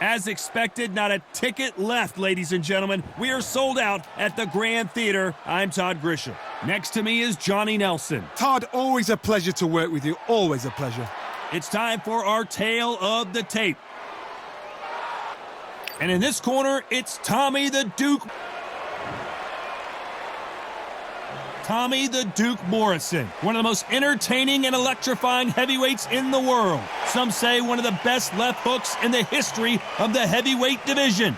As expected, not a ticket left, ladies and gentlemen. We are sold out at the Grand Theater. I'm Todd Grisham. Next to me is Johnny Nelson. Todd, always a pleasure to work with you. Always a pleasure. It's time for our tale of the tape. And in this corner, it's Tommy the Duke. Tommy the Duke Morrison, one of the most entertaining and electrifying heavyweights in the world. Some say one of the best left hooks in the history of the heavyweight division.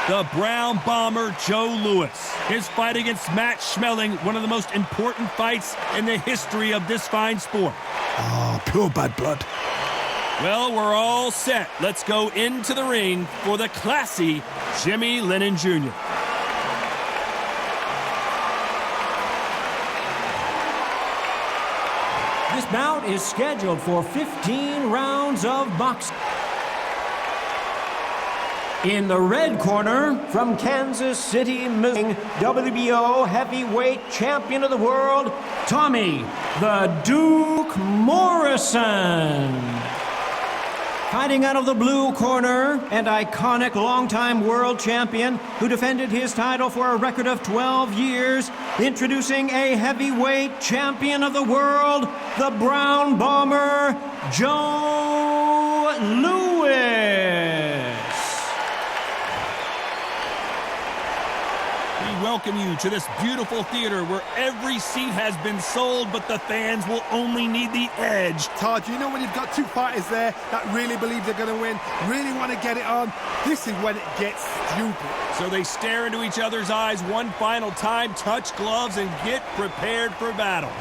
The Brown Bomber Joe Louis. His fight against Matt Schmeling, one of the most important fights in the history of this fine sport. Oh, pure bad blood. Well, we're all set. Let's go into the ring for the classy Jimmy Lennon Jr. This bout is scheduled for 15 rounds of boxing. In the red corner, from Kansas City, Missouri, WBO heavyweight champion of the world, Tommy the Duke Morrison. Fighting out of the blue corner, and iconic longtime world champion who defended his title for a record of 12 years, introducing a heavyweight champion of the world, the Brown Bomber, Joe Louis. We welcome you to this beautiful theater where every seat has been sold, but the fans will only need the edge. Todd, you know when you've got two fighters there that really believe they're going to win, really want to get it on, this is when it gets stupid. So they stare into each other's eyes one final time, touch gloves, and get prepared for battle.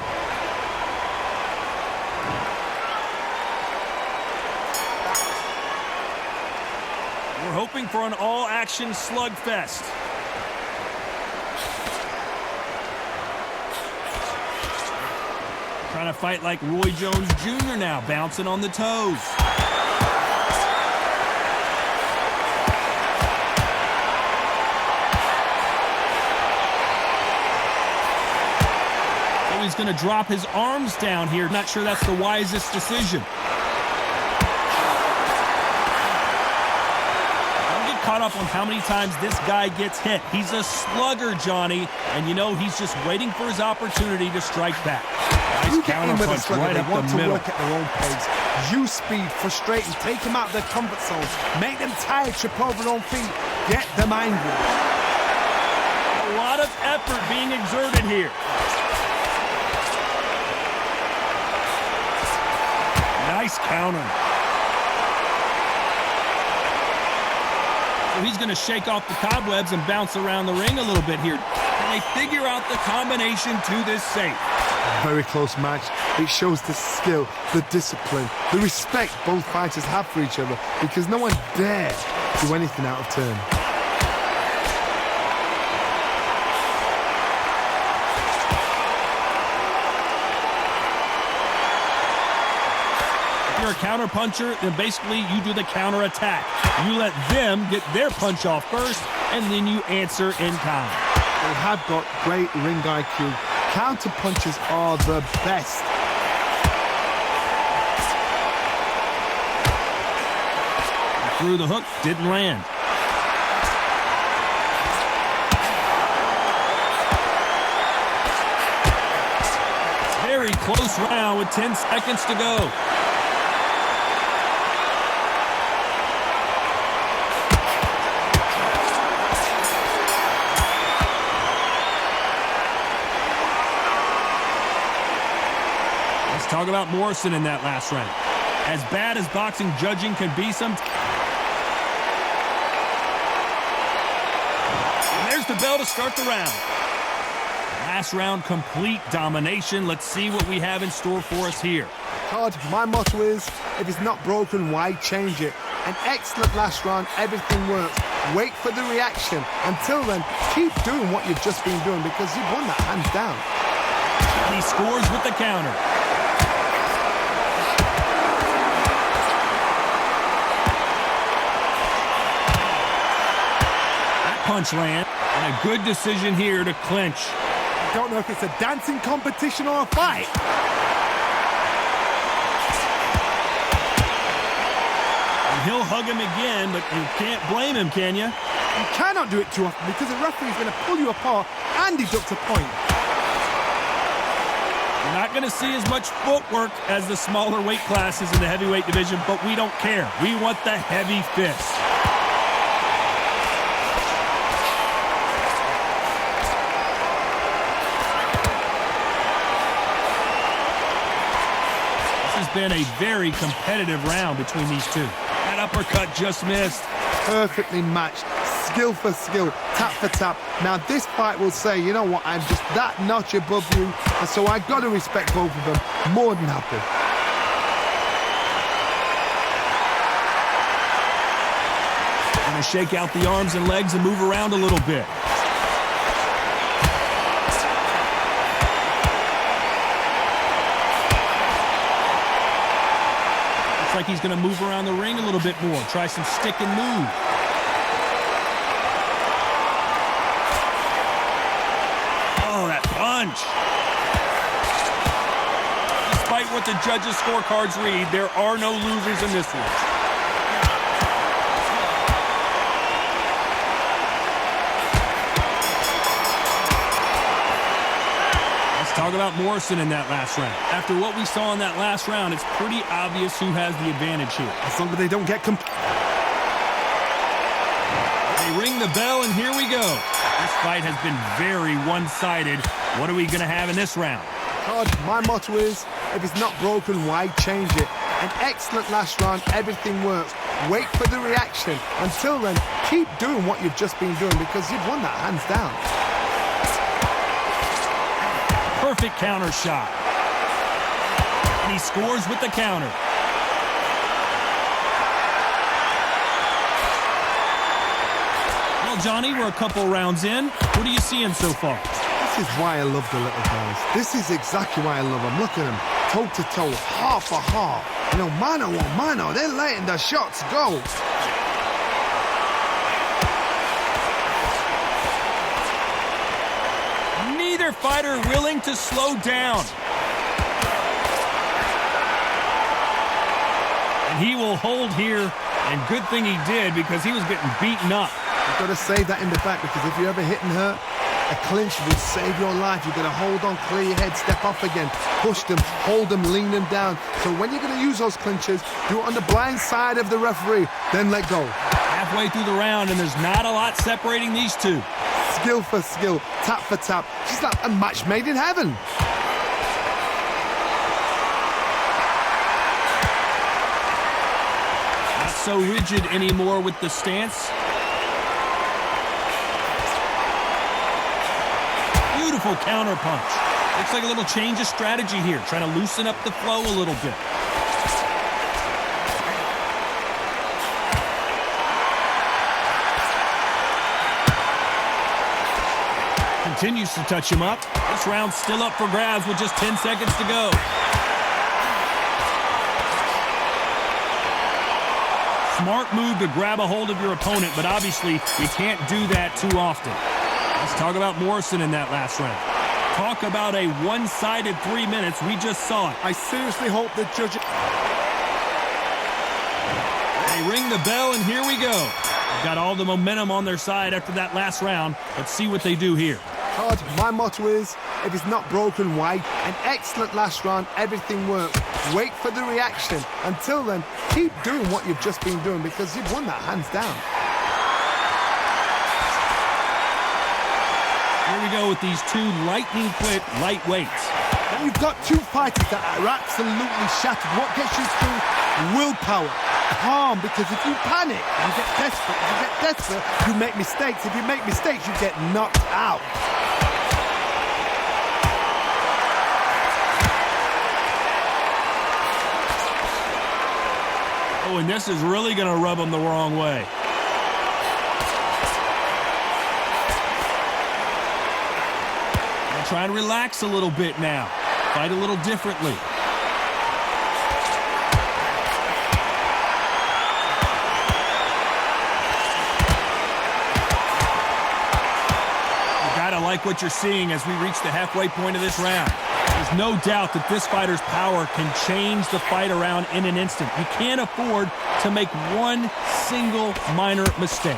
We're hoping for an all-action slugfest. Trying to fight like Roy Jones Jr. now, bouncing on the toes. So he's going to drop his arms down here. Not sure that's the wisest decision. Don't get caught up on how many times this guy gets hit. He's a slugger, Johnny, and you know he's just waiting for his opportunity to strike back. You get in with a slugger, right they up want the to middle. work at their own pace. Use speed, frustrate them, take them out of their comfort zones, make them tired, trip over their own feet, get them angry. A lot of effort being exerted here. Nice counter. So he's going to shake off the cobwebs and bounce around the ring a little bit here. And they figure out the combination to this safe. Very close match. It shows the skill, the discipline, the respect both fighters have for each other because no one dare do anything out of turn. If you're a counter puncher, then basically you do the counter attack. You let them get their punch off first, and then you answer in kind. They have got great ring IQ. Counter punches are the best. Through the hook, didn't land. Very close round with 10 seconds to go. Let's talk about Morrison in that last round. As bad as boxing judging can be sometimes. And there's the bell to start the round. Last round, complete domination. Let's see what we have in store for us here. Todd, my motto is, if it's not broken, why change it? An excellent last round, everything works. Wait for the reaction. Until then, keep doing what you've just been doing because you've won that hands down. He scores with the counter. That punch land. And a good decision here to clinch. I don't know if it's a dancing competition or a fight. And he'll hug him again, but you can't blame him, can you? You cannot do it too often because the referee is going to pull you apart and deduct a point. You're not going to see as much footwork as the smaller weight classes in the heavyweight division, but we don't care. We want the heavy fist. This has been a very competitive round between these two. That uppercut just missed. Perfectly matched, skill for skill, tap for tap. Now this fight will say, you know what, I'm just that notch above you, and so I got to respect both of them. More than happy. Gonna shake out the arms and legs and move around a little bit. Like he's going to move around the ring a little bit more. Try some stick and move. Oh, that punch. Despite what the judges' scorecards read, there are no losers in this one. Talk about Morrison in that last round. After what we saw in that last round, it's pretty obvious who has the advantage here. As long as they don't get They ring the bell, and here we go. This fight has been very one-sided. What are we going to have in this round? God, my motto is, if it's not broken, why change it? An excellent last round, everything works. Wait for the reaction. Until then, keep doing what you've just been doing because you've won that hands down. Perfect counter shot. And he scores with the counter. Well, Johnny, we're a couple rounds in. What are you seeing so far? This is why I love the little guys. This is exactly why I love them. Look at them, toe to toe, heart for heart. You know, mano a mano, they're letting the shots go. Neither fighter willing to slow down. And he will hold here, and good thing he did because he was getting beaten up. You've got to save that in the back because if you're ever hit and hurt, a clinch will save your life. You've got to hold on, clear your head, step off again, push them, hold them, lean them down. So when you're going to use those clinches, do it on the blind side of the referee, then let go. Halfway through the round, and there's not a lot separating these two. Skill for skill, tap for tap. She's like a match made in heaven. Not so rigid anymore with the stance. Beautiful counter punch. Looks like a little change of strategy here, trying to loosen up the flow a little bit. Continues to touch him up. This round's still up for grabs with just 10 seconds to go. Smart move to grab a hold of your opponent, but obviously you can't do that too often. Let's talk about Morrison in that last round. Talk about a one-sided 3 minutes. We just saw it. I seriously hope the judges... They ring the bell, and here we go. They've got all the momentum on their side after that last round. Let's see what they do here. God, my motto is, if it's not broken, why? An excellent last round, everything works. Wait for the reaction. Until then, keep doing what you've just been doing because you've won that hands down. Here we go with these two lightning-quick lightweights. When you've got two fighters that are absolutely shattered, what gets you through? Willpower. Calm, because if you panic, you get desperate. If you get desperate, you make mistakes. If you make mistakes, you get knocked out. Oh, and this is really going to rub them the wrong way. Try and relax a little bit now. Fight a little differently. like what you're seeing as we reach the halfway point of this round. There's no doubt that this fighter's power can change the fight around in an instant. You can't afford to make one single minor mistake.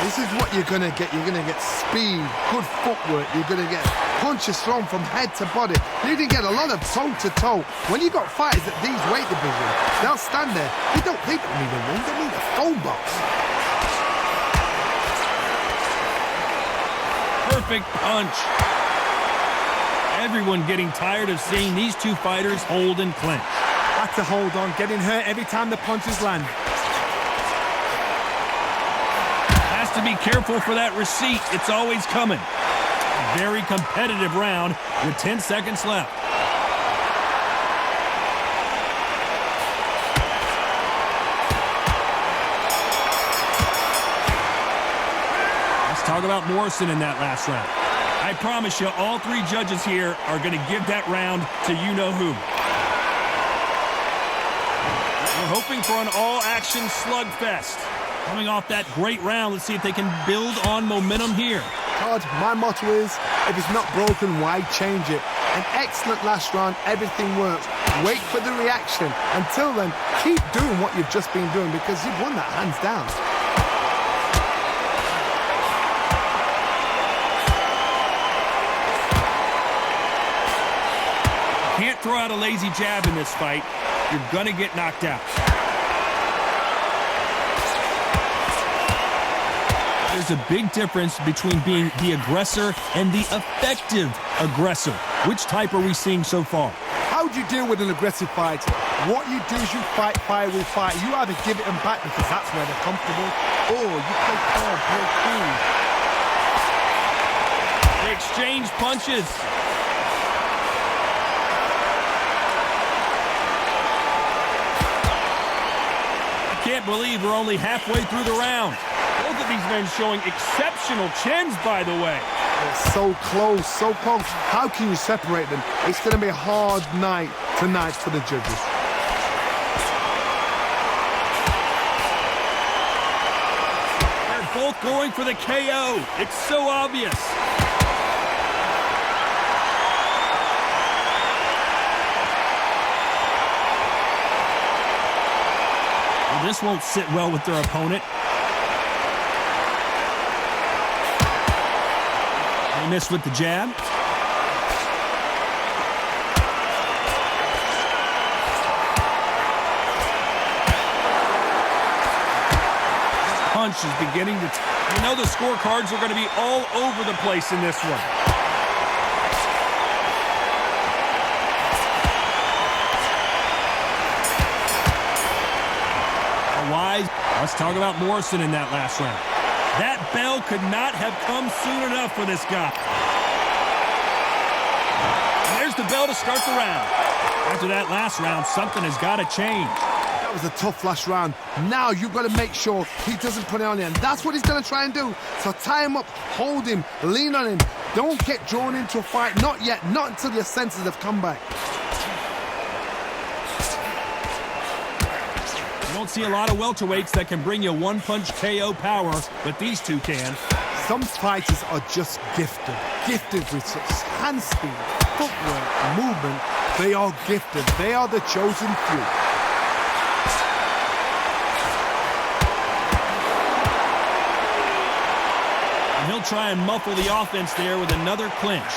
This is what you're going to get. You're going to get speed, good footwork. You're going to get punches thrown from head to body. You're going to get a lot of toe-to-toe. When you've got fighters at these weight divisions, they'll stand there. They don't need a ring. They need a phone box. Perfect punch. Everyone getting tired of seeing these two fighters hold and clinch. Had to hold on, getting hurt every time the punches land. Has to be careful for that receipt. It's always coming. A very competitive round with 10 seconds left. Let's talk about Morrison in that last round. I promise you, all three judges here are going to give that round to you-know-who. We're hoping for an all-action slugfest. Coming off that great round, let's see if they can build on momentum here. Todd, my motto is, if it's not broken, why change it? An excellent last round, everything works. Wait for the reaction. Until then, keep doing what you've just been doing because you've won that hands down. Can't throw out a lazy jab in this fight. You're going to get knocked out. There's a big difference between being the aggressor and the effective aggressor. Which type are we seeing so far? How do you deal with an aggressive fighter? What you do is you fight fire with fire. You either give it them back because that's where they're comfortable, or you play calm, play cool. They exchange punches. I can't believe we're only halfway through the round. Both of these men showing exceptional chins, by the way. It's so close, so close. How can you separate them? It's going to be a hard night tonight for the judges. They're both going for the KO. It's so obvious. Well, this won't sit well with their opponent. They miss with the jab. Punch is beginning to... You know the scorecards are going to be all over the place in this one. Wise. Let's talk about Morrison in that last round. That bell could not have come soon enough for this guy. And there's the bell to start the round. After that last round, something has got to change. That was a tough last round. Now you've got to make sure he doesn't put it on you, and that's what he's going to try and do. So tie him up, hold him, lean on him. Don't get drawn into a fight. Not yet. Not until your senses have come back. You don't see a lot of welterweights that can bring you one-punch KO power, but these two can. Some fighters are just gifted. Gifted with such hand speed, footwork, movement. They are gifted. They are the chosen few. And he'll try and muffle the offense there with another clinch.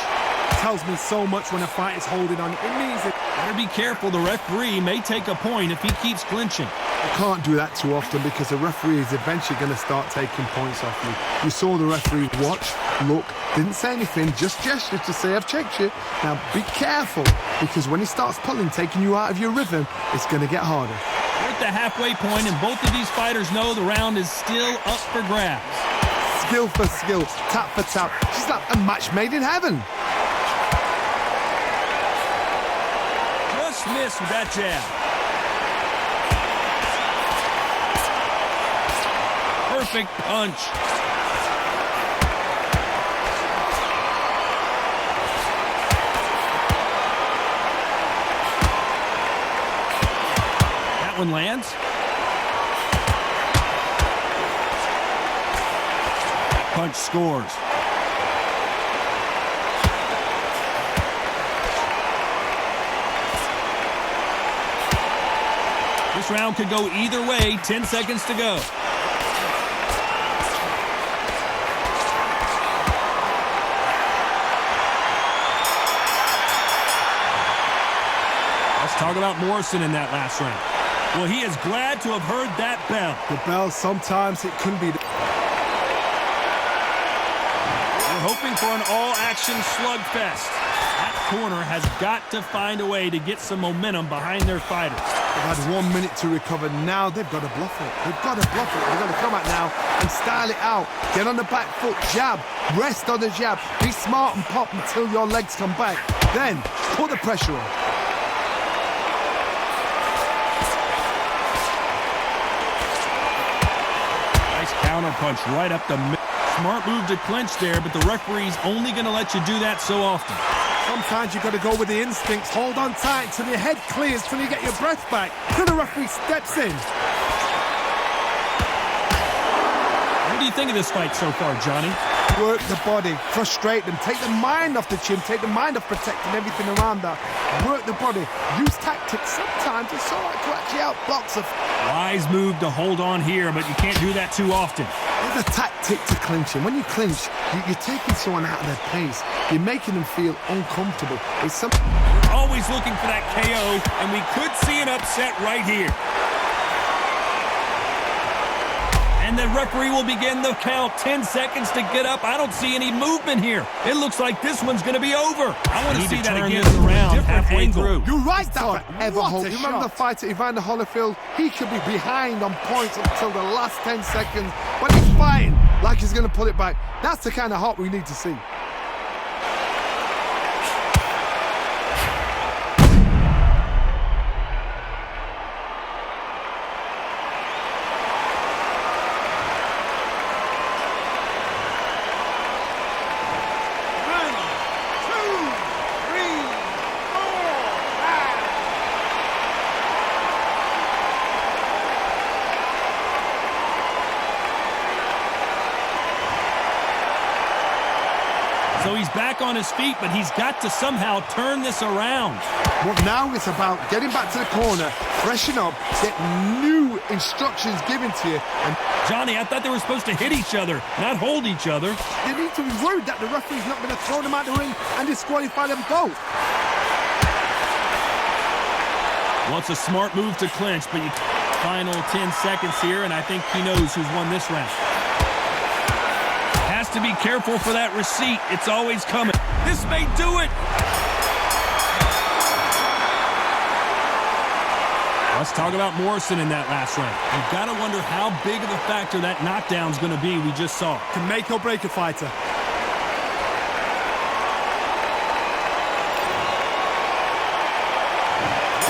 Tells me so much when a fight is holding on. It means it. Better be careful. The referee may take a point if he keeps clinching. You can't do that too often because the referee is eventually going to start taking points off you. You saw the referee watch, look, didn't say anything, just gestured to say, I've checked you. Now be careful because when he starts pulling, taking you out of your rhythm, it's going to get harder. We're at the halfway point, and both of these fighters know the round is still up for grabs. Skill for skill, tap for tap. She's like a match made in heaven. Just missed with that jab. Perfect punch. That one lands. Punch scores. This round could go either way. 10 seconds to go. Let's talk about Morrison in that last round. Well, he is glad to have heard that bell. The bell, sometimes it couldn't be. We're hoping for an all-action slugfest. That corner has got to find a way to get some momentum behind their fighters. They've had 1 minute to recover. Now they've got to bluff it. They've got to bluff it. They've got to come out now and style it out. Get on the back foot, jab, rest on the jab. Be smart and pop until your legs come back. Then put the pressure on. Counter punch right up the middle. Smart move to clinch there, but the referee's only going to let you do that so often. Sometimes you've got to go with the instincts. Hold on tight till your head clears, till you get your breath back, till the referee steps in. What do you think of this fight so far, Johnny? Work the body, frustrate them, take the mind off the chin, take the mind off protecting everything around that. Work the body, use tactics. Sometimes it's all right to actually outbox a... Wise move to hold on here, but you can't do that too often. There's a tactic to clinching. When you clinch, you're taking someone out of their pace. You're making them feel uncomfortable. It's something... We're always looking for that KO, and we could see an upset right here. And the referee will begin the count. 10 seconds to get up. I don't see any movement here. It looks like this one's going to be over. I want to see that again around halfway through. You're right, that ever hold. You remember the fighter Evander Holyfield? He could be behind on points until the last 10 seconds, but he's fighting like he's going to pull it back. That's the kind of heart we need to see. So he's back on his feet, but he's got to somehow turn this around. Well, now it's about getting back to the corner, freshen up, get new instructions given to you. And Johnny, I thought they were supposed to hit each other, not hold each other. you need to be worried that the referee's not going to throw them out the ring and disqualify them both. Well, it's a smart move to clinch, but you final 10 seconds here, and I think he knows who's won this round. Has to be careful for that receipt. It's always coming. This may do it. Let's talk about Morrison in that last round. You've got to wonder how big of a factor that knockdown's going to be we just saw. Can make or break a fighter.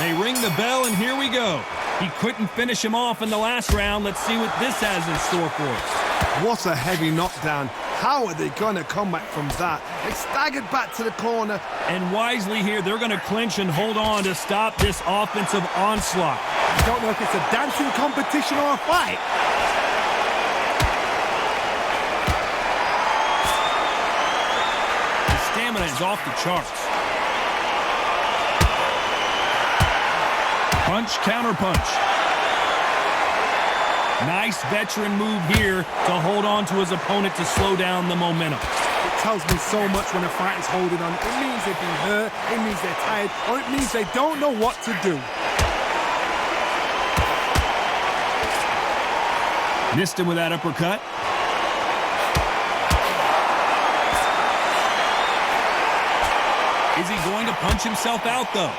They ring the bell, and here we go. He couldn't finish him off in the last round. Let's see what this has in store for us. What a heavy knockdown. How are they going to come back from that? They staggered back to the corner. And wisely here, they're going to clinch and hold on to stop this offensive onslaught. I don't know if it's a dancing competition or a fight. His stamina is off the charts. Punch, counter punch. Nice veteran move here to hold on to his opponent to slow down the momentum. It tells me so much when a fighter's holding on. It means they've been hurt, it means they're tired, or it means they don't know what to do. Missed him with that uppercut. Is he going to punch himself out, though?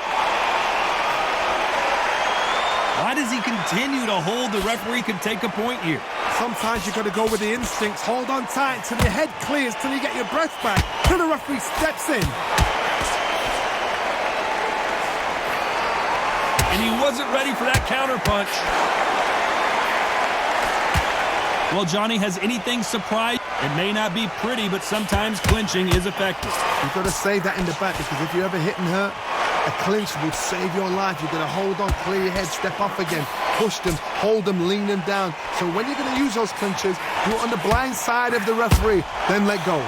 Why does he continue to hold? The referee can take a point here. Sometimes you've got to go with the instincts. Hold on tight till your head clears, till you get your breath back, till the referee steps in. And he wasn't ready for that counter punch. Well, Johnny, has anything surprised? It may not be pretty, but sometimes clinching is effective. You've got to save that in the back, because if you ever hit and hurt, a clinch will save your life. You're going to hold on, clear your head, step off again, push them, hold them, lean them down. So when you're going to use those clinches, do it on the blind side of the referee, then let go.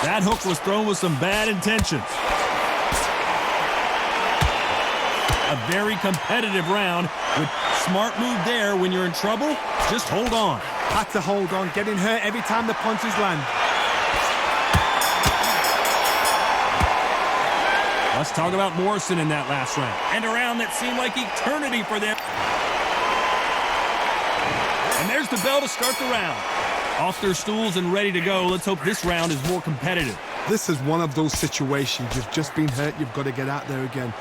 That hook was thrown with some bad intentions. A very competitive round with smart move there. When you're in trouble, just hold on. Had to hold on, getting hurt every time the punches land. Let's talk about Morrison in that last round. And a round that seemed like eternity for them. And there's the bell to start the round. Off their stools and ready to go. Let's hope this round is more competitive. This is one of those situations. You've just been hurt. You've got to get out there again.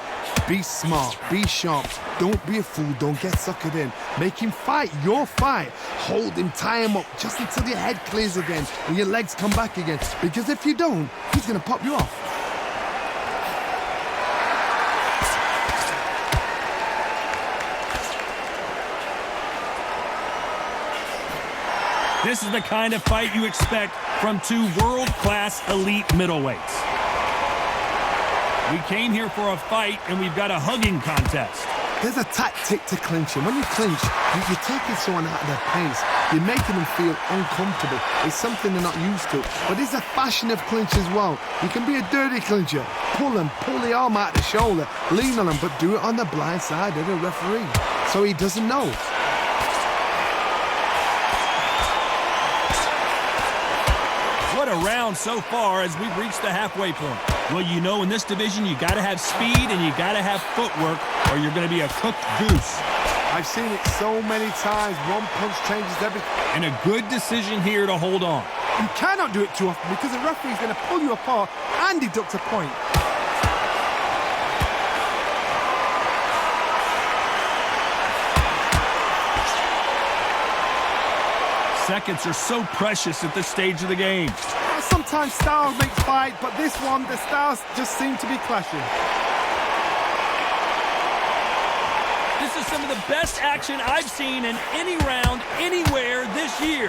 Be smart. Be sharp. Don't be a fool. Don't get suckered in. Make him fight your fight. Hold him. Tie him up just until your head clears again and your legs come back again. Because if you don't, he's going to pop you off. This is the kind of fight you expect from two world-class elite middleweights. We came here for a fight, and we've got a hugging contest. There's a tactic to clinching. When you clinch, you're taking someone out of their pace. You're making them feel uncomfortable. It's something they're not used to. But there's a fashion of clinch as well. You can be a dirty clincher. Pull the arm out the shoulder, lean on them, but do it on the blind side of the referee, so he doesn't know. What a round so far as we've reached the halfway point. Well, you know, in this division, you got to have speed and you got to have footwork or you're going to be a cooked goose. I've seen it so many times. One punch changes everything. And a good decision here to hold on. You cannot do it too often because the referee's going to pull you apart and deduct a point. Seconds are so precious at this stage of the game. Sometimes styles make fight, but this one, the styles just seem to be clashing. This is some of the best action I've seen in any round, anywhere this year.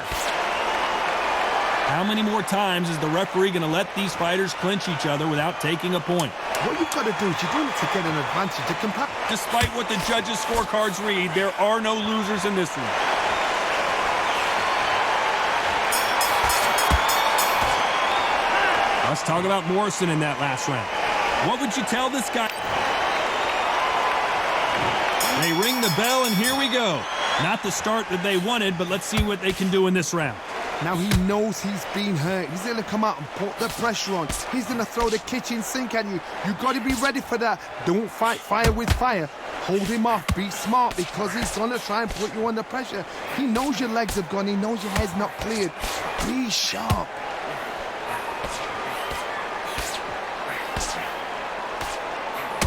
How many more times is the referee going to let these fighters clinch each other without taking a point? What you've got to do is you're doing it to get an advantage, to compete. Despite what the judges' scorecards read, there are no losers in this one. Let's talk about Morrison in that last round. What would you tell this guy? They ring the bell, and here we go. Not the start that they wanted, but let's see what they can do in this round. Now he knows he's been hurt. He's going to come out and put the pressure on. He's going to throw the kitchen sink at you. You've got to be ready for that. Don't fight fire with fire. Hold him off. Be smart because he's going to try and put you under pressure. He knows your legs have gone. He knows your head's not cleared. Be sharp.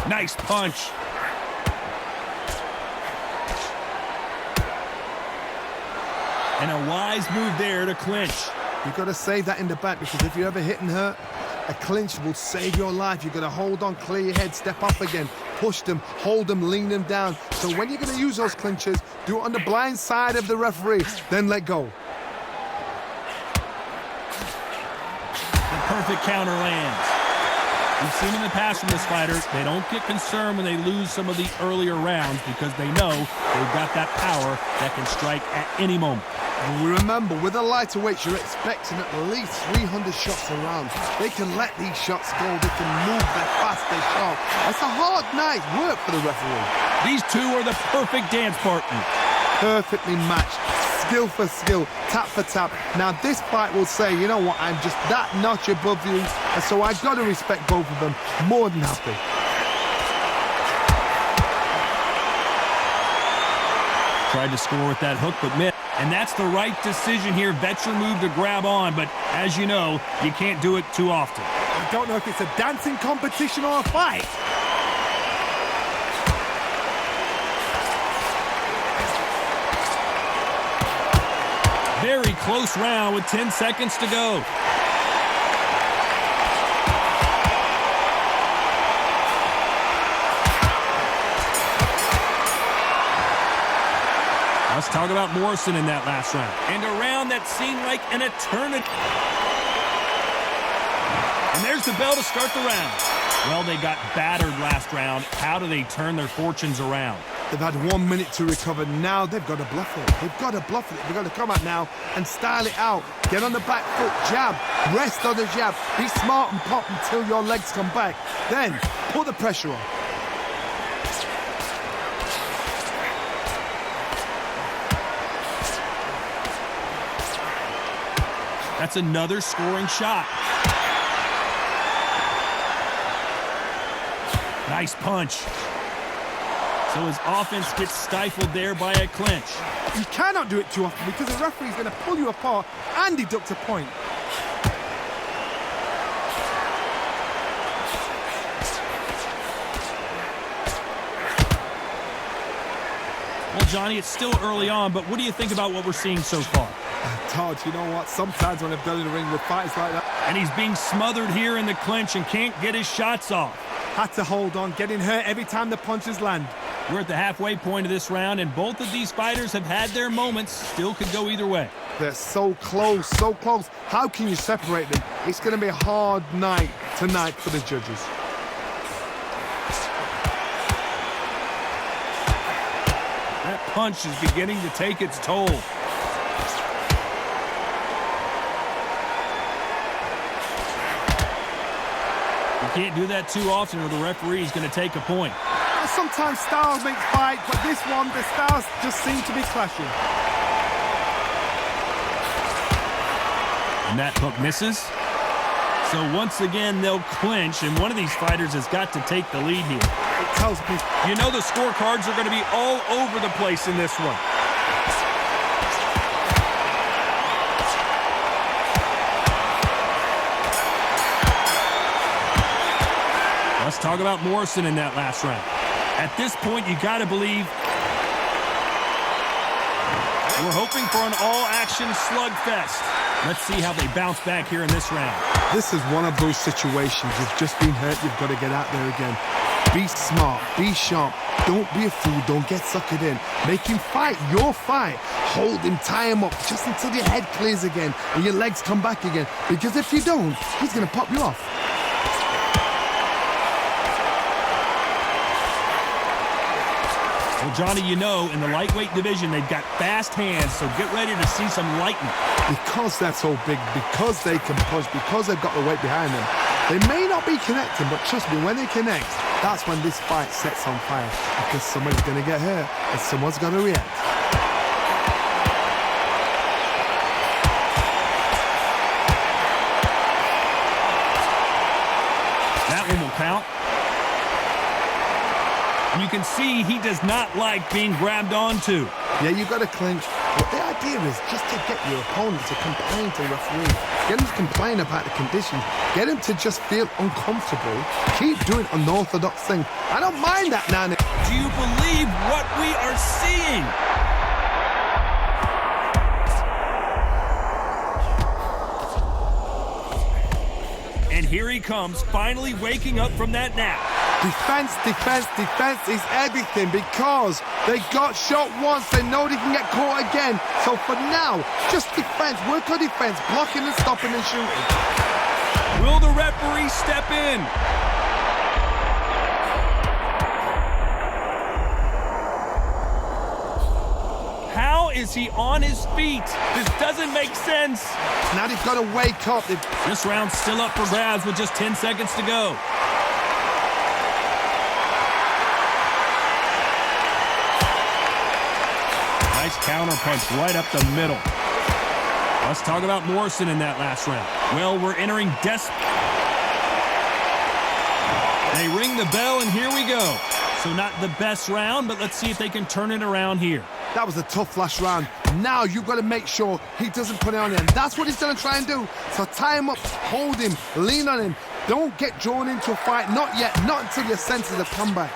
Nice punch. And a wise move there to clinch. You've got to save that in the back because if you're ever hit and hurt, a clinch will save your life. You've got to hold on, clear your head, step up again, push them, hold them, lean them down. So when you're going to use those clinches, do it on the blind side of the referee, then let go. The perfect counter lands. We've seen in the past from this fighter, they don't get concerned when they lose some of the earlier rounds because they know they've got that power that can strike at any moment. Remember, with a lighter weight, you're expecting at least 300 shots a round. They can let these shots go. They can move, they're fast, they're sharp. It's a hard night's work for the referee. These two are the perfect dance partners. Perfectly matched. Skill for skill, tap for tap. Now this fight will say, you know what, I'm just that notch above you, and so I've got to respect both of them more than happy. Tried to score with that hook, but missed. And that's the right decision here. Veteran move to grab on, but as you know, you can't do it too often. I don't know if it's a dancing competition or a fight. Very close round with 10 seconds to go. Let's talk about Morrison in that last round. And a round that seemed like an eternity. And there's the bell to start the round. Well, they got battered last round. How do they turn their fortunes around? They've had 1 minute to recover. Now they've got to bluff it. They've got to bluff it. They've got to come out now and style it out. Get on the back foot, jab, rest on the jab. Be smart and pop until your legs come back. Then put the pressure on. That's another scoring shot. Nice punch. So his offense gets stifled there by a clinch. You cannot do it too often because the referee's going to pull you apart and deduct a point. Well, Johnny, it's still early on, but what do you think about what we're seeing so far? Todd, you know what? Sometimes when I've done in the ring with fighters like that, And he's being smothered here in the clinch and can't get his shots off. had to hold on, getting hurt every time the punches land. We're at the halfway point of this round, and both of these fighters have had their moments. Still could go either way. They're so close, so close. How can you separate them? It's going to be a hard night tonight for the judges. That punch is beginning to take its toll. You can't do that too often or the referee is going to take a point. Sometimes styles make fight, but this one, the styles just seem to be clashing. And that hook misses. So once again, they'll clinch, and one of these fighters has got to take the lead here. It tells me, You know the scorecards are going to be all over the place in this one. Let's talk about Morrison in that last round. At this point, you got to believe we're hoping for an all-action slugfest. Let's see how they bounce back here in this round. this is one of those situations. You've just been hurt, you've got to get out there again. Be smart, be sharp. Don't be a fool, don't get suckered in. Make him fight your fight. Hold him, tie him up, just until your head clears again and your legs come back again. Because if you don't, he's going to pop you off. Well, Johnny, you know, in the lightweight division, they've got fast hands, so get ready to see some lightning. Because they're so big, because they can punch, because they've got the weight behind them, they may not be connecting, but trust me, when they connect, that's when this fight sets on fire. Because somebody's going to get hurt, and someone's going to react. That one will count. And you can see he does not like being grabbed onto. Yeah, you've got to clinch. But the idea is just to get your opponent to complain to the referee. Get him to complain about the conditions. Get him to just feel uncomfortable. Keep doing unorthodox things. I don't mind that now. Do you believe what we are seeing? And here he comes, finally waking up from that nap. Defense, defense, defense is everything because they got shot once. They know they can get caught again. So for now, just defense. Work on defense. Blocking and stopping and shooting. Will the referee step in? How is he on his feet? This doesn't make sense. Now they've got to wake up. This round's still up for grabs with just 10 seconds to go. Nice counter punch right up the middle. Let's talk about Morrison in that last round. Well, we're entering They ring the bell, and here we go. So not the best round, but let's see if they can turn it around here. That was a tough last round. Now you've got to make sure he doesn't put it on you. And that's what he's going to try and do. So tie him up, hold him, lean on him. Don't get drawn into a fight. Not yet. Not until your senses have come back.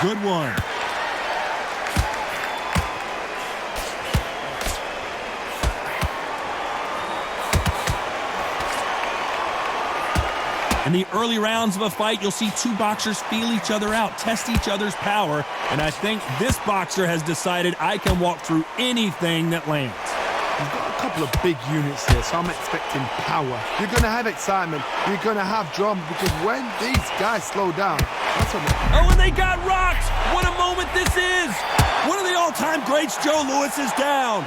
Good one. In the early rounds of a fight, you'll see two boxers feel each other out, test each other's power, and I think this boxer has decided I can walk through anything that lands. You've got a couple of big units here, so I'm expecting power. You're going to have excitement. You're going to have drama, because when these guys slow down, that's what Oh, and they got rocked! What a moment this is! One of the all-time greats, Joe Louis, is down.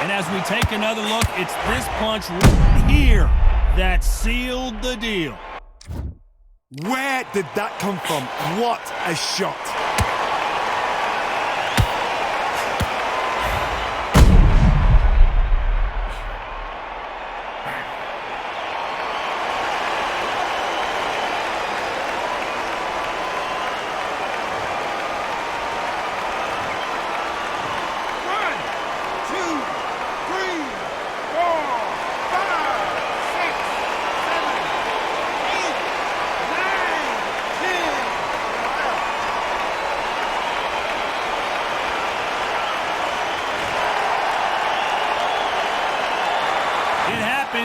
And as we take another look, it's this punch right here that sealed the deal. Where did that come from? What a shot.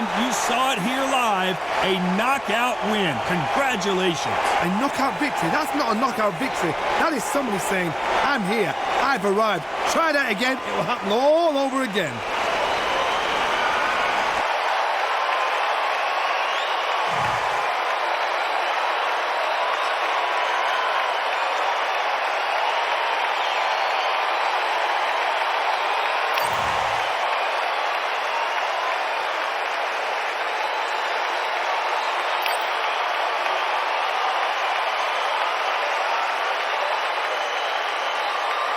And you saw it here live, a knockout win. Congratulations. A knockout victory? That's not a knockout victory. That is somebody saying, I'm here, I've arrived. Try that again, it will happen all over again.